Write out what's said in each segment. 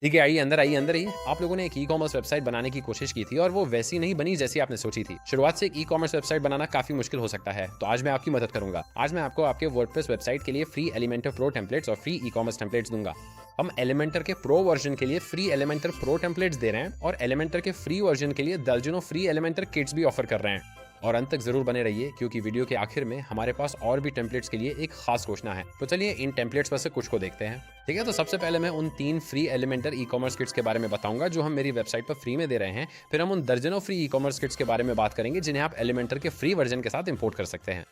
ठीक है, आइए अंदर आइए, अंदर आइए। आप लोगों ने एक ई-कॉमर्स वेबसाइट बनाने की कोशिश की थी और वो वैसी नहीं बनी जैसी आपने सोची थी। शुरुआत से एक ई-कॉमर्स वेबसाइट बनाना काफ़ी मुश्किल हो सकता है, तो आज मैं आपकी मदद करूँगा। आज मैं आपको आपके वर्डप्रेस वेबसाइट के लिए फ्री एलिमेंटर प्रो टेम्पलेट्स और फ्री ई-कॉमर्स टेम्पलेट्स दूँगा। हम एलिमेंटर के प्रो वर्जन के लिए फ्री एलिमेंटर प्रो टेम्पलेट्स दे रहे हैं और एलिमेंटर के फ्री वर्जन के लिए दर्जनों फ्री एलिमेंटर किट्स भी ऑफर कर रहे हैं। और अंत तक जरूर बने रहिए क्योंकि वीडियो के आखिर में हमारे पास और भी टेम्पलेट्स के लिए एक खास घोषणा है। तो चलिए इन टेम्पलेट्स में से कुछ को देखते हैं। ठीक है, तो सबसे पहले मैं उन 3 फ्री एलिमेंटर ई-कॉमर्स किट्स के बारे में बताऊंगा जो हम मेरी वेबसाइट पर फ्री में दे रहे हैं। फिर हम उन दर्जनों फ्री ई-कॉमर्स किट्स के बारे में बात करेंगे जिन्हें आप एलिमेंटर के फ्री वर्जन के साथ इंपोर्ट कर सकते हैं।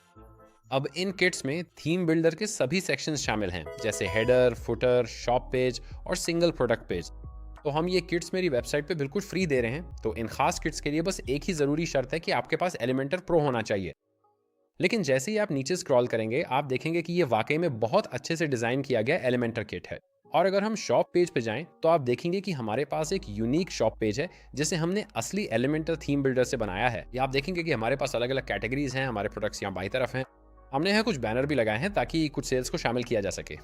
अब इन किट्स में थीम बिल्डर के सभी सेक्शंस शामिल हैं, जैसे हेडर, फुटर, शॉप पेज और सिंगल प्रोडक्ट पेज। तो हम ये किट्स मेरी वेबसाइट पे बिल्कुल फ्री दे रहे हैं। तो इन खास किट्स के लिए बस एक ही ज़रूरी शर्त है कि आपके पास एलिमेंटर प्रो होना चाहिए। लेकिन जैसे ही आप नीचे स्क्रॉल करेंगे, आप देखेंगे कि ये वाकई में बहुत अच्छे से डिज़ाइन किया गया एलिमेंटर किट है। और अगर हम शॉप पेज पे जाएं, तो आप देखेंगे कि हमारे पास एक यूनिक शॉप पेज है जिसे हमने असली एलिमेंटर थीम बिल्डर से बनाया है। ये आप देखेंगे कि हमारे पास अलग अलग कैटेगरीज हैं, हमारे प्रोडक्ट्स यहाँ बाई तरफ हैं। हमने यहाँ कुछ बैनर भी लगाए हैं ताकि कुछ सेल्स को शामिल किया जा सके।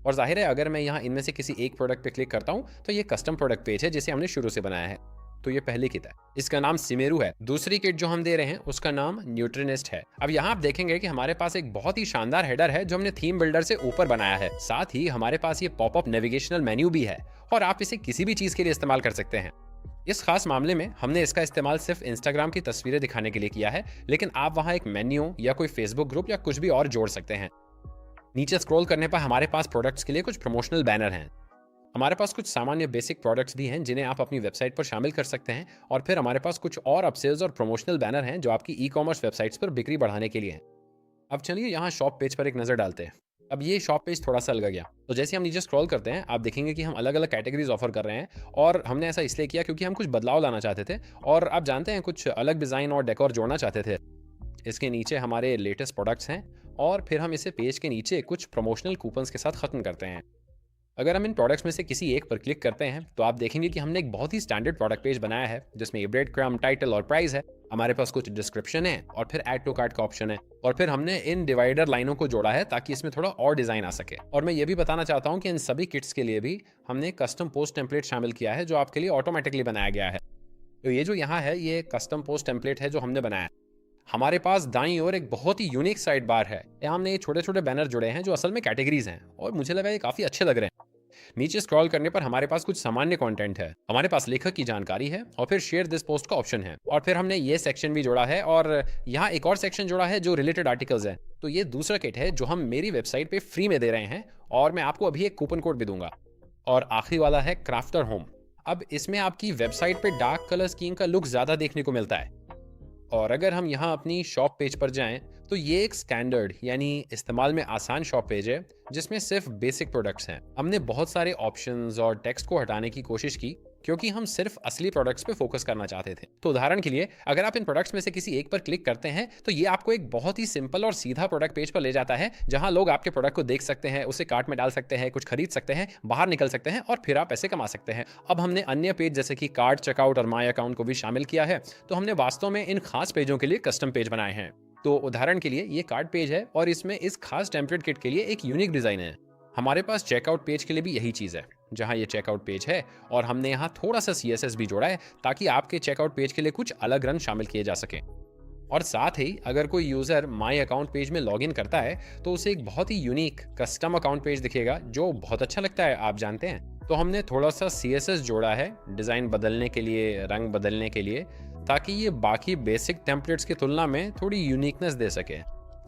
और जाहिर है, अगर मैं यहाँ इनमें से किसी एक प्रोडक्ट पे क्लिक करता हूँ तो ये कस्टम प्रोडक्ट पेज है जिसे हमने शुरू से बनाया है। तो ये पहली किट है, इसका नाम सिमेरू है। दूसरी किट जो हम दे रहे हैं उसका नाम न्यूट्रिनिस्ट है। अब यहाँ आप देखेंगे कि हमारे पास एक बहुत ही शानदार हेडर है जो हमने थीम बिल्डर से ऊपर बनाया है। साथ ही हमारे पास ये पॉपअप नेविगेशनल मेन्यू भी है और आप इसे किसी भी चीज के लिए इस्तेमाल कर सकते हैं। इस खास मामले में हमने इसका इस्तेमाल सिर्फ इंस्टाग्राम की तस्वीरें दिखाने के लिए किया है, लेकिन आप वहाँ एक मेन्यू या कोई फेसबुक ग्रुप या कुछ भी और जोड़ सकते हैं। नीचे स्क्रॉल करने पर हमारे पास प्रोडक्ट्स के लिए कुछ प्रमोशनल बैनर हैं। हमारे पास कुछ सामान्य बेसिक प्रोडक्ट्स भी हैं जिन्हें आप अपनी वेबसाइट पर शामिल कर सकते हैं। और फिर हमारे पास कुछ और अपसेल्स और प्रमोशनल बैनर हैं जो आपकी ई कॉमर्स वेबसाइट्स पर बिक्री बढ़ाने के लिए हैं। अब चलिए यहाँ शॉप पेज पर एक नज़र डालते हैं। अब ये शॉप पेज थोड़ा सा अलग गया। तो जैसे हम नीचे स्क्रॉल करते हैं, आप देखेंगे कि हम अलग अलग कैटेगरीज ऑफर कर रहे हैं। और हमने ऐसा इसलिए किया क्योंकि हम कुछ बदलाव लाना चाहते थे और आप जानते हैं कुछ अलग डिज़ाइन और डेकोर जोड़ना चाहते थे। इसके नीचे हमारे लेटेस्ट प्रोडक्ट्स हैं और फिर हम इसे पेज के नीचे कुछ प्रमोशनल कूपन्स के साथ ख़त्म करते हैं। अगर हम इन प्रोडक्ट्स में से किसी एक पर क्लिक करते हैं तो आप देखेंगे कि हमने एक बहुत ही स्टैंडर्ड प्रोडक्ट पेज बनाया है जिसमें ये ब्रेड क्रम, टाइटल और प्राइस है। हमारे पास कुछ डिस्क्रिप्शन है और फिर ऐड टू कार्ट का ऑप्शन है। और फिर हमने इन डिवाइडर लाइनों को जोड़ा है ताकि इसमें थोड़ा और डिज़ाइन आ सके। और मैं ये भी बताना चाहता हूँ कि इन सभी किट्स के लिए भी हमने कस्टम पोस्ट टेम्पलेट शामिल किया है जो आपके लिए ऑटोमेटिकली बनाया गया है। तो ये जो यहाँ है, ये कस्टम पोस्ट टेम्पलेट है जो हमने बनाया। हमारे पास दाईं ओर एक बहुत ही यूनिक साइड बार है। यहाँ हमने ये छोटे छोटे बैनर जुड़े हैं जो असल में कैटेगरीज हैं और मुझे लगा ये काफ़ी अच्छे लग रहे हैं। नीचे स्क्रॉल करने पर हमारे पास कुछ सामान्य कंटेंट है, हमारे पास लेखक की जानकारी है और फिर शेयर दिस पोस्ट का ऑप्शन है। और फिर हमने ये सेक्शन भी जोड़ा है और यहाँ एक और सेक्शन जोड़ा है जो रिलेटेड आर्टिकल्स है। तो ये दूसरा किट है जो हम मेरी वेबसाइट पे फ्री में दे रहे हैं और मैं आपको अभी एक कूपन कोड भी दूंगा। और आखिरी वाला है क्राफ्टर होम। अब इसमें आपकी वेबसाइट पे डार्क कलर स्कीम का लुक ज़्यादा देखने को मिलता है। और अगर हम यहाँ अपनी शॉप पेज पर जाएं तो ये एक स्टैंडर्ड यानी इस्तेमाल में आसान शॉप पेज है जिसमें सिर्फ बेसिक प्रोडक्ट्स हैं। हमने बहुत सारे ऑप्शंस और टेक्स्ट को हटाने की कोशिश की क्योंकि हम सिर्फ असली प्रोडक्ट्स पे फोकस करना चाहते थे। तो उदाहरण के लिए, अगर आप इन प्रोडक्ट्स में से किसी एक पर क्लिक करते हैं तो ये आपको एक बहुत ही सिंपल और सीधा प्रोडक्ट पेज पर ले जाता है जहां लोग आपके प्रोडक्ट को देख सकते हैं, उसे कार्ट में डाल सकते हैं, कुछ खरीद सकते हैं, बाहर निकल सकते हैं और फिर आप पैसे कमा सकते हैं। अब हमने अन्य पेज जैसे कि कार्ट, चेकआउट और माई अकाउंट को भी शामिल किया है। तो हमने वास्तव में इन खास पेजों के लिए कस्टम पेज बनाए हैं। तो उदाहरण के लिए ये कार्ड पेज है और इसमें इस खास टेम्पलेट किट के लिए एक यूनिक डिज़ाइन है। हमारे पास चेकआउट पेज के लिए भी यही चीज़ है, जहां ये चेकआउट पेज है और हमने यहाँ थोड़ा सा CSS भी जोड़ा है ताकि आपके चेकआउट पेज के लिए कुछ अलग रंग शामिल किए जा सकें। और साथ ही अगर कोई यूज़र माई अकाउंट पेज में लॉगिन करता है तो उसे एक बहुत ही यूनिक कस्टम अकाउंट पेज दिखेगा जो बहुत अच्छा लगता है, आप जानते हैं। तो हमने थोड़ा सा CSS जोड़ा है डिज़ाइन बदलने के लिए, रंग बदलने के लिए, ताकि ये बाकी बेसिक टेम्पलेट्स की तुलना में थोड़ी यूनिकनेस दे सके।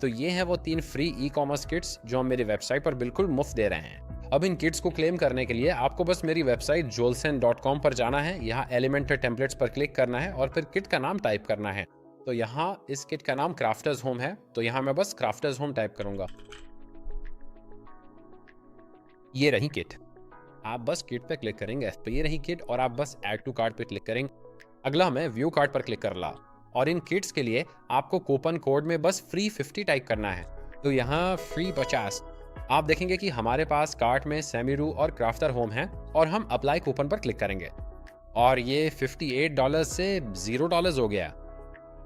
तो ये हैं वो 3 फ्री ई कॉमर्स किट्स जो हम मेरी वेबसाइट पर बिल्कुल मुफ्त दे रहे हैं। अब इन किट्स को क्लेम करने के लिए आपको बस मेरी वेबसाइट jolsen.com पर जाना है, यहाँ एलिमेंटर टेम्पलेट्स पर क्लिक करना है और फिर किट का नाम टाइप करना है। तो यहाँ इस किट का नाम क्राफ्टर्स होम है, तो यहाँ मैं बस क्राफ्टर्स होम टाइप करूँगा। ये रही किट। आप बस किट पे क्लिक करेंगे तो ये रही किट और आप बस ऐड टू कार्ट पे क्लिक करेंगे। अगला हमें व्यू कार्ट पर क्लिक कर ला और इन किट्स के लिए आपको कूपन कोड में बस फ्री 50 टाइप करना है। तो यहाँ फ्री 50। आप देखेंगे कि हमारे पास कार्ट में सेमिरू और क्राफ्टर होम है और हम अप्लाई कूपन पर क्लिक करेंगे और ये $58 से $0 हो गया।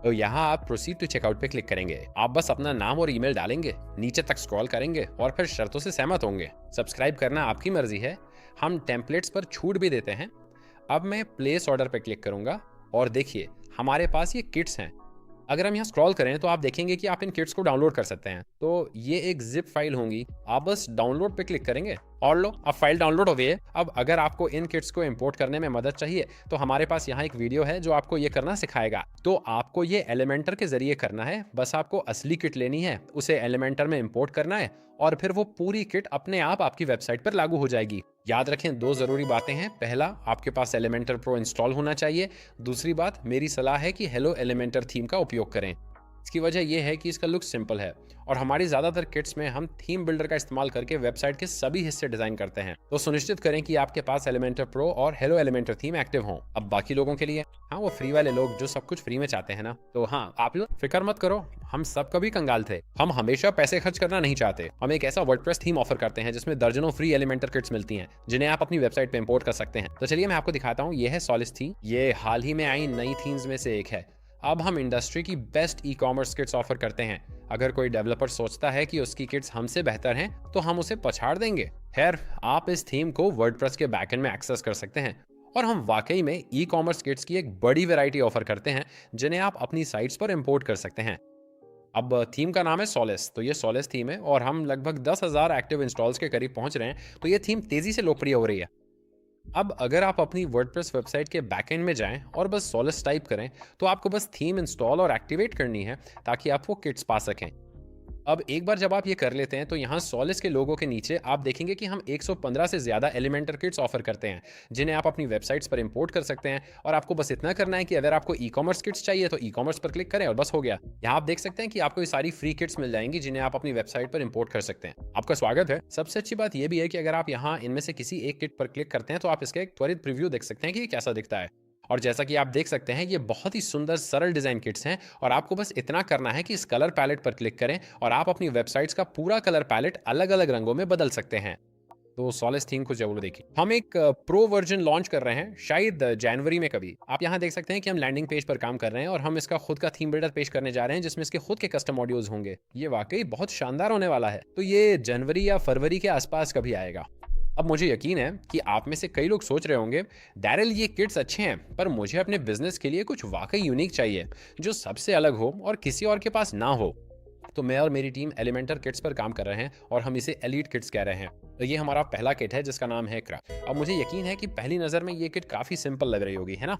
तो यहाँ आप प्रोसीड टू चेकआउट पे क्लिक करेंगे। आप बस अपना नाम और ईमेल डालेंगे, नीचे तक स्क्रॉल करेंगे और फिर शर्तों से सहमत होंगे। सब्सक्राइब करना आपकी मर्जी है, हम टेम्पलेट्स पर छूट भी देते हैं। अब मैं प्लेस ऑर्डर पर क्लिक करूंगा और देखिए हमारे पास ये किट्स हैं। अगर हम यहाँ स्क्रॉल करें तो आप देखेंगे कि आप इन किट्स को डाउनलोड कर सकते हैं। तो ये एक जिप फाइल होंगी, आप बस डाउनलोड पे क्लिक करेंगे और लो, अब फाइल डाउनलोड हो गई है। अब अगर आपको इन किट्स को इंपोर्ट करने में मदद चाहिए तो हमारे पास यहाँ एक वीडियो है जो आपको ये करना सिखाएगा। तो आपको ये एलिमेंटर के जरिए करना है। बस आपको असली किट लेनी है, उसे एलिमेंटर में इंपोर्ट करना है और फिर वो पूरी किट अपने आप आपकी वेबसाइट पर लागू हो जाएगी। याद रखें, 2 जरूरी बातें हैं। पहला, आपके पास एलिमेंटर प्रो इंस्टॉल होना चाहिए। दूसरी बात, मेरी सलाह है कि हेलो एलिमेंटर थीम का उपयोग करें। इसकी वजह यह है कि इसका लुक सिंपल है और हमारी ज्यादातर किट्स में हम थीम बिल्डर का इस्तेमाल करके वेबसाइट के सभी हिस्से डिजाइन करते हैं। तो सुनिश्चित करें कि आपके पास एलिमेंटर प्रो और हेलो एलिमेंटर थीम एक्टिव हों। अब बाकी लोगों के लिए, हाँ, वो फ्री वाले लोग जो सब कुछ फ्री में चाहते हैं ना, तो हाँ, आप लोग फिक्र मत करो, हम सब कभी कंगाल थे। हम हमेशा पैसे खर्च करना नहीं चाहते। हम एक ऐसा वर्डप्रेस थीम ऑफर करते हैं जिसमें दर्जनों फ्री एलिमेंटर किट्स मिलती हैं जिन्हें आप अपनी वेबसाइट पे इंपोर्ट कर सकते हैं। तो चलिए मैं आपको दिखाता हूँ। ये है सॉलिस थीम। ये हाल ही में आई नई थीम्स में से एक है। अब हम इंडस्ट्री की best e commerce kits offer करते हैं। अगर कोई डेवलपर सोचता है कि उसकी किट्स हमसे बेहतर हैं तो हम उसे पछाड़ देंगे। खैर, आप इस थीम को वर्डप्रेस के बैकएंड में एक्सेस कर सकते हैं और हम वाकई में ई कॉमर्स किट्स की एक बड़ी वैरायटी ऑफर करते हैं जिन्हें आप अपनी साइट्स पर इंपोर्ट कर सकते हैं। अब थीम का नाम है सॉलिस। तो ये सॉलिस थीम है और हम लगभग 10,000 एक्टिव इंस्टॉल्स के करीब पहुंच रहे हैं। तो ये थीम तेजी से लोकप्रिय हो रही है। अब अगर आप अपनी वर्डप्रेस वेबसाइट के बैकएंड में जाएं और बस सॉलिस टाइप करें तो आपको बस थीम इंस्टॉल और एक्टिवेट करनी है ताकि आप वो किट्स पा सकें। अब एक बार जब आप ये कर लेते हैं तो यहाँ सॉलिस के लोगों के नीचे आप देखेंगे कि हम 115 से ज़्यादा एलिमेंटर किट्स ऑफर करते हैं जिन्हें आप अपनी वेबसाइट्स पर इंपोर्ट कर सकते हैं। और आपको बस इतना करना है कि अगर आपको ई कॉमर्स किट्स चाहिए तो ई कॉमर्स पर क्लिक करें और बस हो गया। यहाँ आप देख सकते हैं कि आपको ये सारी फ्री किट्स मिल जाएंगी जिन्हें आप अपनी वेबसाइट पर इंपोर्ट कर सकते हैं। आपका स्वागत है। सबसे अच्छी बात यह भी है कि अगर आप यहाँ इनमें से किसी एक किट पर क्लिक करते हैं तो आप इसका एक त्वरित प्रीव्यू देख सकते हैं कि ये कैसा दिखता है। और जैसा कि आप देख सकते हैं, ये बहुत ही सुंदर सरल डिजाइन किट्स हैं और आपको बस इतना करना है कि इस कलर पैलेट पर क्लिक करें और आप अपनी वेबसाइट्स का पूरा कलर पैलेट अलग अलग रंगों में बदल सकते हैं। तो सॉलिस थीम को जरूर देखिए। हम एक प्रो वर्जन लॉन्च कर रहे हैं शायद जनवरी में कभी। आप यहाँ देख सकते हैं कि हम लैंडिंग पेज पर काम कर रहे हैं और हम इसका खुद का थीम बिल्डर पेश करने जा रहे हैं जिसमें इसके खुद के कस्टम मॉड्यूल्स होंगे। ये वाकई बहुत शानदार होने वाला है। तो ये जनवरी या फरवरी के आसपास कभी आएगा। अब मुझे यकीन है कि आप में से कई लोग सोच रहे होंगे, डैरिल ये किट्स अच्छे हैं पर मुझे अपने बिजनेस के लिए कुछ वाकई यूनिक चाहिए जो सबसे अलग हो और किसी और के पास ना हो। तो मैं और मेरी टीम एलिमेंटर किट्स पर काम कर रहे हैं और हम इसे एलीट किट्स कह रहे हैं। तो ये हमारा पहला किट है जिसका नाम है क्राफ्ट। अब मुझे यकीन है कि पहली नज़र में ये किट काफ़ी सिंपल लग रही होगी, है ना?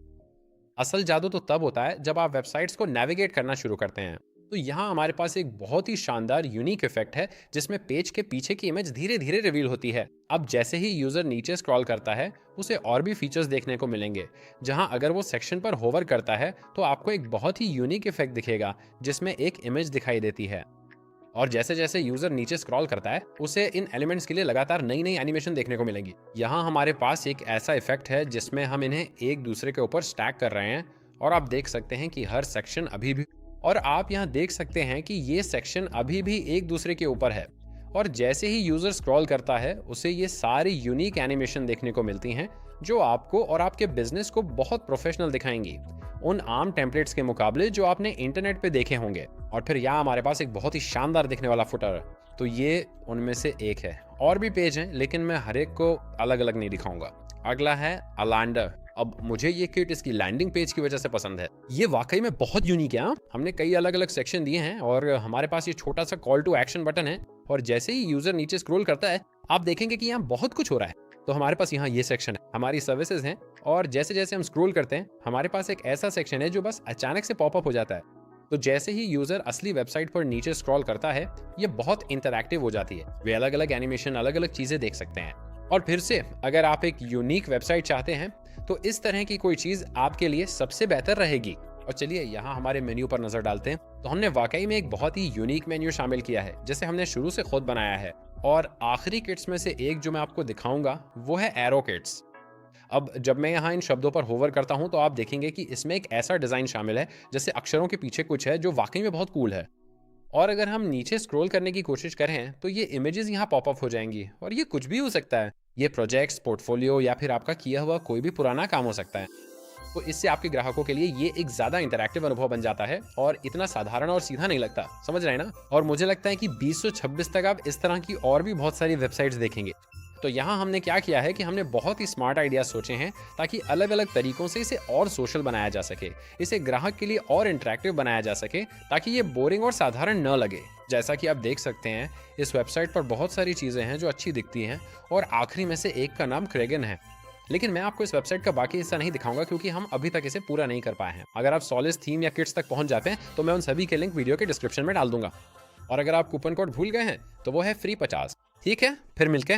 असल जादू तो तब होता है जब आप वेबसाइट्स को नेविगेट करना शुरू करते हैं। तो यहाँ हमारे पास एक बहुत ही शानदार यूनिक इफेक्ट है जिसमें पेज के पीछे की इमेज धीरे धीरे रिवील होती है। अब जैसे ही यूजर नीचे स्क्रॉल करता है उसे और भी फीचर्स देखने को मिलेंगे, जहाँ अगर वो सेक्शन पर होवर करता है तो आपको एक बहुत ही यूनिक इफेक्ट दिखेगा जिसमें एक इमेज दिखाई देती है। और जैसे जैसे यूजर नीचे स्क्रॉल करता है उसे इन एलिमेंट्स के लिए लगातार नई नई एनिमेशन देखने को मिलेंगी। यहाँ हमारे पास एक ऐसा इफेक्ट है जिसमें हम इन्हें एक दूसरे के ऊपर स्टैक कर रहे हैं और आप देख सकते हैं कि हर सेक्शन अभी भी, और आप यहाँ देख सकते हैं कि ये सेक्शन अभी भी एक दूसरे के ऊपर है। और जैसे ही यूजर स्क्रॉल करता है उसे ये सारी यूनिक एनिमेशन देखने को मिलती हैं जो आपको और आपके बिजनेस को बहुत प्रोफेशनल दिखाएंगी, उन आम टेम्पलेट्स के मुकाबले जो आपने इंटरनेट पे देखे होंगे। और फिर यहाँ हमारे पास एक बहुत ही शानदार दिखने वाला फुटर है। तो ये उनमें से एक है। और भी पेज हैं लेकिन मैं हर एक को अलग अलग नहीं दिखाऊंगा। अगला है अलांडर। अब मुझे ये किट इसकी लैंडिंग पेज की वजह से पसंद है। ये वाकई में बहुत यूनिक है। हमने कई अलग अलग सेक्शन दिए हैं और हमारे पास ये छोटा सा कॉल टू एक्शन बटन है और जैसे ही यूजर नीचे स्क्रॉल करता है आप देखेंगे कि यहाँ बहुत कुछ हो रहा है। तो हमारे पास यहाँ ये सेक्शन है, हमारी सर्विसेज हैं, और जैसे जैसे हम स्क्रॉल करते हैं हमारे पास एक ऐसा सेक्शन है जो बस अचानक से पॉपअप हो जाता है। तो जैसे ही यूजर असली वेबसाइट पर नीचे स्क्रॉल करता है ये बहुत इंटरैक्टिव हो जाती है। वे अलग अलग एनिमेशन, अलग अलग चीजें देख सकते हैं। और फिर से अगर आप एक यूनिक वेबसाइट चाहते हैं तो इस तरह की कोई चीज आपके लिए सबसे बेहतर रहेगी। और चलिए यहाँ हमारे मेन्यू पर नजर डालते हैं। तो हमने वाकई में एक बहुत ही यूनिक मेन्यू शामिल किया है जिसे हमने शुरू से खुद बनाया है। और आखिरी किट्स में से एक जो मैं आपको दिखाऊंगा वो है एरो किट्स। अब जब मैं यहाँ इन शब्दों पर होवर करता हूँ तो आप देखेंगे कि इसमें एक ऐसा डिजाइन शामिल है जैसे अक्षरों के पीछे कुछ है जो वाकई में बहुत कूल है। और अगर हम नीचे स्क्रॉल करने की कोशिश करें तो ये इमेजेस यहाँ पॉपअप हो जाएंगी और ये कुछ भी हो सकता है। ये प्रोजेक्ट्स, पोर्टफोलियो या फिर आपका किया हुआ कोई भी पुराना काम हो सकता है। तो इससे आपके ग्राहकों के लिए ये एक ज़्यादा इंटरैक्टिव अनुभव बन जाता है और इतना साधारण और सीधा नहीं लगता। समझ रहे हैं ना? और मुझे लगता है कि 2026 तक आप इस तरह की और भी बहुत सारी वेबसाइट्स देखेंगे। तो यहाँ हमने क्या किया है कि हमने बहुत ही स्मार्ट आइडियाज सोचे हैं ताकि अलग अलग तरीकों से इसे और सोशल बनाया जा सके, इसे ग्राहक के लिए और इंटरेक्टिव बनाया जा सके ताकि ये बोरिंग और साधारण न लगे। जैसा कि आप देख सकते हैं, इस वेबसाइट पर बहुत सारी चीज़ें हैं जो अच्छी दिखती हैं और आखिरी में से एक का नाम क्रेगन है। लेकिन मैं आपको इस वेबसाइट का बाकी हिस्सा नहीं दिखाऊंगा क्योंकि हम अभी तक इसे पूरा नहीं कर पाए हैं। अगर आप सॉलिस थीम या किट्स तक पहुंच जाते हैं तो मैं उन सभी के लिंक वीडियो के डिस्क्रिप्शन में डाल दूंगा। और अगर आप कूपन कोड भूल गए हैं तो वो है फ्री 50। ठीक है, फिर मिलके